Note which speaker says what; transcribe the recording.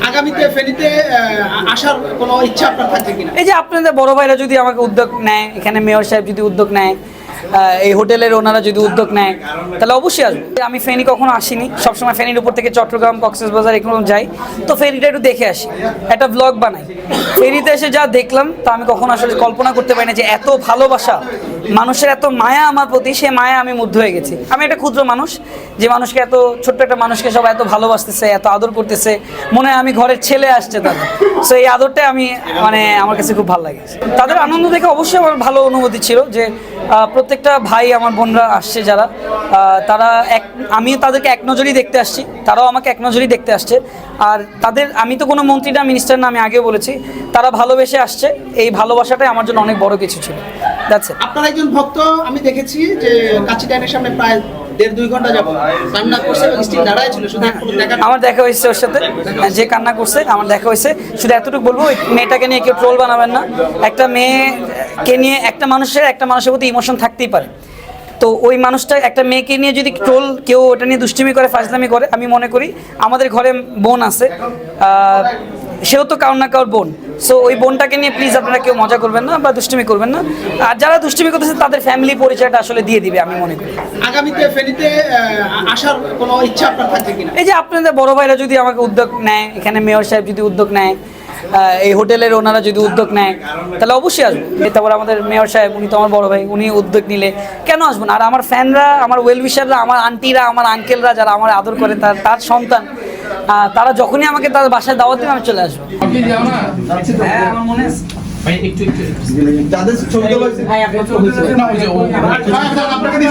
Speaker 1: আগামীতে ফেনীতে আসার কোনো ইচ্ছা আপনার থাকবে কিনা?
Speaker 2: এই যে আপনাদের বড় ভাইরা যদি আমাকে উদ্যোগ নেয়, এখানে মেয়র সাহেব যদি উদ্যোগ নেয়, এই হোটেলের ওনারা যদি উদ্যোগ নেয়, তাহলে অবশ্যই আসবো। আমি ফেনী কখনো আসিনি, সবসময় ফেনীর উপর থেকে চট্টগ্রাম, কক্সবাজার এগুলো যাই, তো ফেরিটা একটু দেখে আসি, একটা ব্লগ বানাই। ফেরিতে এসে যা দেখলাম তা আমি কখনো আসলে কল্পনা করতে পারি না যে এত ভালোবাসা, মানুষের এত মায়া আমার প্রতি, সে মায়া আমি মুগ্ধ হয়ে গেছি। আমি একটা ক্ষুদ্র মানুষ, যে মানুষকে এত ছোট্ট একটা মানুষকে সবাই এত ভালোবাসতেছে, এত আদর করতেছে, মনে হয় আমি ঘরের ছেলে আসছে তাদের। সো এই আদরটাই আমি আমার কাছে খুব ভালো লাগে। তাদের আনন্দ দেখে অবশ্যই আমার ভালো অনুভূতি ছিল যে প্রত্যেকটা ভাই আমার বোনরা আসছে যারা, তারা আমি তাদেরকে এক নজরেই দেখতে আসছি, তারাও আমাকে এক নজরেই দেখতে আসছে। আর আমি তো কোনো মন্ত্রী না, মিনিস্টার না, আমি আগেও বলেছি, তারা ভালোবেসে আসছে। এই ভালোবাসাটাই আমার জন্য অনেক বড় কিছু ছিল। That's it.
Speaker 1: আপনার একজন ভক্ত আমি দেখেছি যে কাচি ডাইনের সামনে প্রায় 1.5-2 ঘন্টা যাবত কান্না করছে এবং স্টিল দাঁড়ায় ছিল, শুধু
Speaker 2: আমার দেখা হয়েছে ওর সাথে, যে কান্না করছে আমার দেখা হয়েছে। শুধু এতটুকু বলবো, ওই মেয়েটাকে নিয়ে কেউ ট্রোল বানাবেন না। একটা মেয়েকে নিয়ে একটা মানুষের প্রতি ইমোশন থাকতেই পারে, তো ওই মানুষটা একটা মেয়েকে নিয়ে যদি কেউ ওটা নিয়ে দুষ্টিমি করে, ফাজলামি করে, আমি মনে করি আমাদের ঘরে বোন আছে, সেও তো কারোর না কারোর বোন। সো ওই বোনটাকে নিয়ে প্লিজ আপনারা কেউ মজা করবেন না বা দুষ্টিমি করবেন না। আর যারা দুষ্টিমি করতেছে তাদের ফ্যামিলি পরিচয়টা আসলে দিয়ে দিবে, আমি মনে করি।
Speaker 1: আগামীতে ফেনীতে আসার কোনো ইচ্ছা আপনার থাকবে কিনা?
Speaker 2: এই যে আপনাদের বড় ভাইরা যদি আমাকে উদ্যোগ নেয়, এখানে মেয়র সাহেব যদি উদ্যোগ নেয়, এই হোটেলের ওনারা যদি উদ্যোগ নেয়, তাহলে অবশ্যই আসবো। তারপর আমাদের মেয়র সাহেব, উনি তো আমার বড় ভাই, উনি উদ্যোগ নিলে কেন আসবো না? আর আমার ফ্যানরা, আমার ওয়েলউইশাররা, আমার আন্টিরা, আমার আঙ্কেলরা যারা আমার আদর করে, তার সন্তান, তারা যখনই আমাকে তার বাসায় দাওয়াত দেবে আমি চলে আসবো। হ্যাঁ, আমার মনে আছে।
Speaker 3: আপনাকে